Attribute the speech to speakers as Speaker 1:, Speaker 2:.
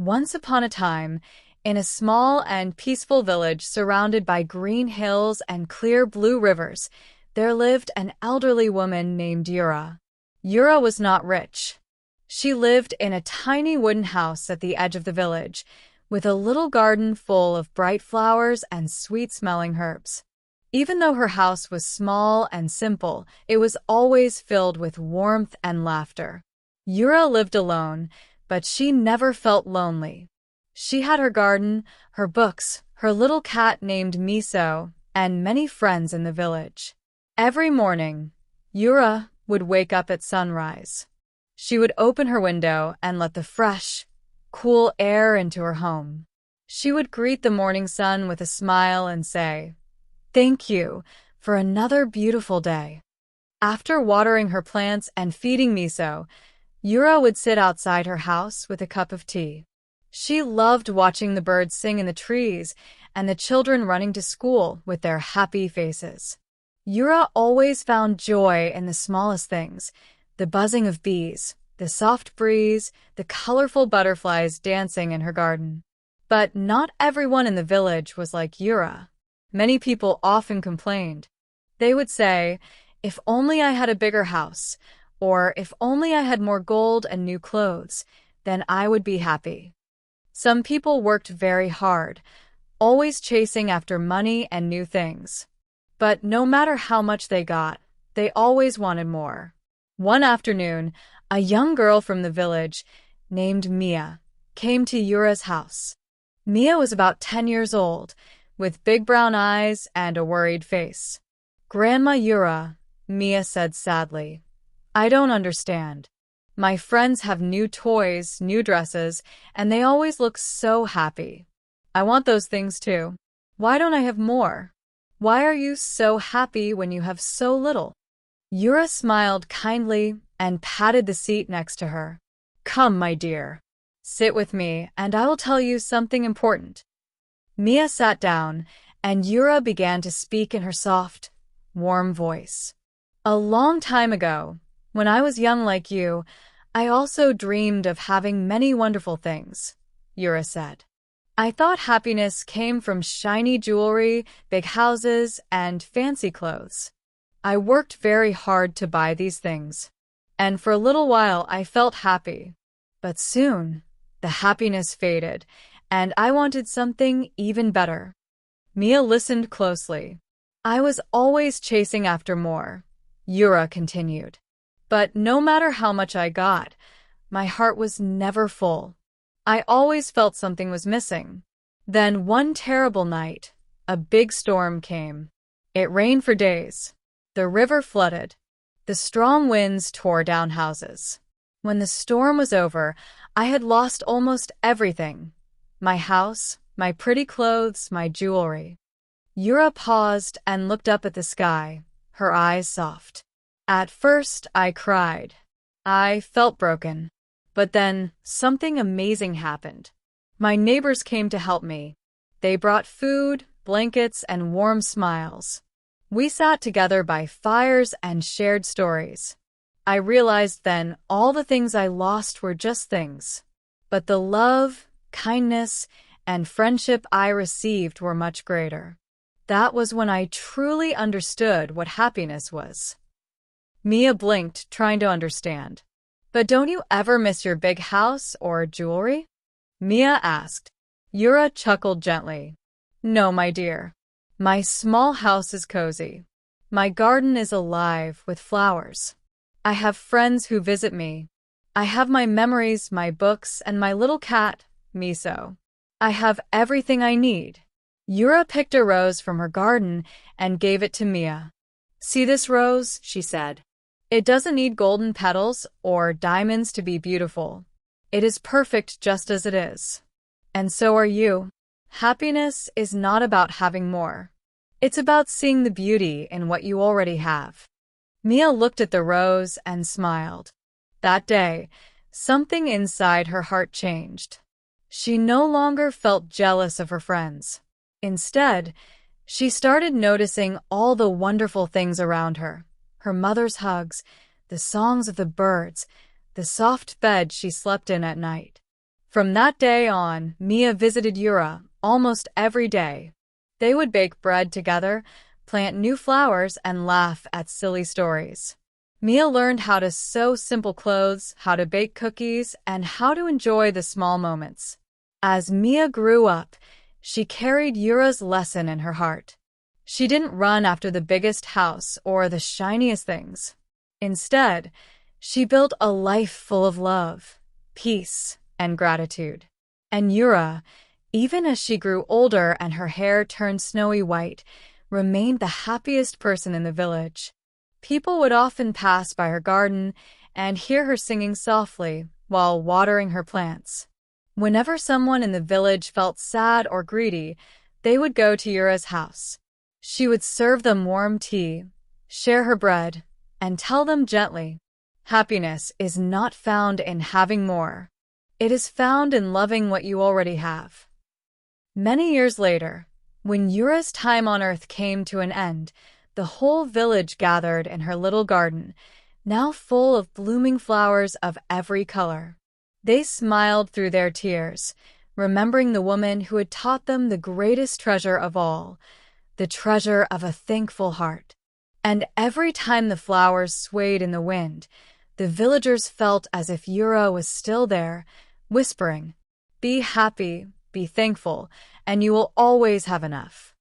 Speaker 1: Once upon a time, in a small and peaceful village surrounded by green hills and clear blue rivers, there lived an elderly woman named Yura. Yura was not rich. She lived in a tiny wooden house at the edge of the village, with a little garden full of bright flowers and sweet-smelling herbs. Even though her house was small and simple, it was always filled with warmth and laughter. Yura lived alone, but she never felt lonely. She had her garden, her books, her little cat named Miso, and many friends in the village. Every morning, Yura would wake up at sunrise. She would open her window and let the fresh, cool air into her home. She would greet the morning sun with a smile and say, "Thank you for another beautiful day." After watering her plants and feeding Miso, Yura would sit outside her house with a cup of tea. She loved watching the birds sing in the trees and the children running to school with their happy faces. Yura always found joy in the smallest things: the buzzing of bees, the soft breeze, the colorful butterflies dancing in her garden. But not everyone in the village was like Yura. Many people often complained. They would say, "If only I had a bigger house," or "If only I had more gold and new clothes, then I would be happy." Some people worked very hard, always chasing after money and new things. But no matter how much they got, they always wanted more. One afternoon, a young girl from the village, named Mia, came to Yura's house. Mia was about 10 years old, with big brown eyes and a worried face. "Grandma Yura," Mia said sadly, "I don't understand. My friends have new toys, new dresses, and they always look so happy. I want those things too. Why don't I have more? Why are you so happy when you have so little?" Yura smiled kindly and patted the seat next to her. "Come, my dear. Sit with me, and I will tell you something important." Mia sat down, and Yura began to speak in her soft, warm voice. "A long time ago, when I was young like you, I also dreamed of having many wonderful things," Yura said. "I thought happiness came from shiny jewelry, big houses, and fancy clothes. I worked very hard to buy these things, and for a little while I felt happy. But soon, the happiness faded, and I wanted something even better." Mia listened closely. "I was always chasing after more," Yura continued. "But no matter how much I got, my heart was never full. I always felt something was missing. Then one terrible night, a big storm came. It rained for days. The river flooded. The strong winds tore down houses. When the storm was over, I had lost almost everything: my house, my pretty clothes, my jewelry." Yura paused and looked up at the sky, her eyes soft. "At first, I cried. I felt broken. But then something amazing happened. My neighbors came to help me. They brought food, blankets, and warm smiles. We sat together by fires and shared stories. I realized then all the things I lost were just things. But the love, kindness, and friendship I received were much greater. That was when I truly understood what happiness was." Mia blinked, trying to understand. "But don't you ever miss your big house or jewelry?" Mia asked. Yura chuckled gently. "No, my dear. My small house is cozy. My garden is alive with flowers. I have friends who visit me. I have my memories, my books, and my little cat, Miso. I have everything I need." Yura picked a rose from her garden and gave it to Mia. "See this rose?" she said. "It doesn't need golden petals or diamonds to be beautiful. It is perfect just as it is. And so are you. Happiness is not about having more. It's about seeing the beauty in what you already have." Mia looked at the rose and smiled. That day, something inside her heart changed. She no longer felt jealous of her friends. Instead, she started noticing all the wonderful things around her: her mother's hugs, the songs of the birds, the soft bed she slept in at night. From that day on, Mia visited Yura almost every day. They would bake bread together, plant new flowers, and laugh at silly stories. Mia learned how to sew simple clothes, how to bake cookies, and how to enjoy the small moments. As Mia grew up, she carried Yura's lesson in her heart. She didn't run after the biggest house or the shiniest things. Instead, she built a life full of love, peace, and gratitude. And Yura, even as she grew older and her hair turned snowy white, remained the happiest person in the village. People would often pass by her garden and hear her singing softly while watering her plants. Whenever someone in the village felt sad or greedy, they would go to Yura's house. She would serve them warm tea, share her bread, and tell them gently, "Happiness is not found in having more. It is found in loving what you already have." Many years later, when Yura's time on Earth came to an end, the whole village gathered in her little garden, now full of blooming flowers of every color. They smiled through their tears, remembering the woman who had taught them the greatest treasure of all, the treasure of a thankful heart. And every time the flowers swayed in the wind, the villagers felt as if Yura was still there, whispering, "Be happy, be thankful, and you will always have enough."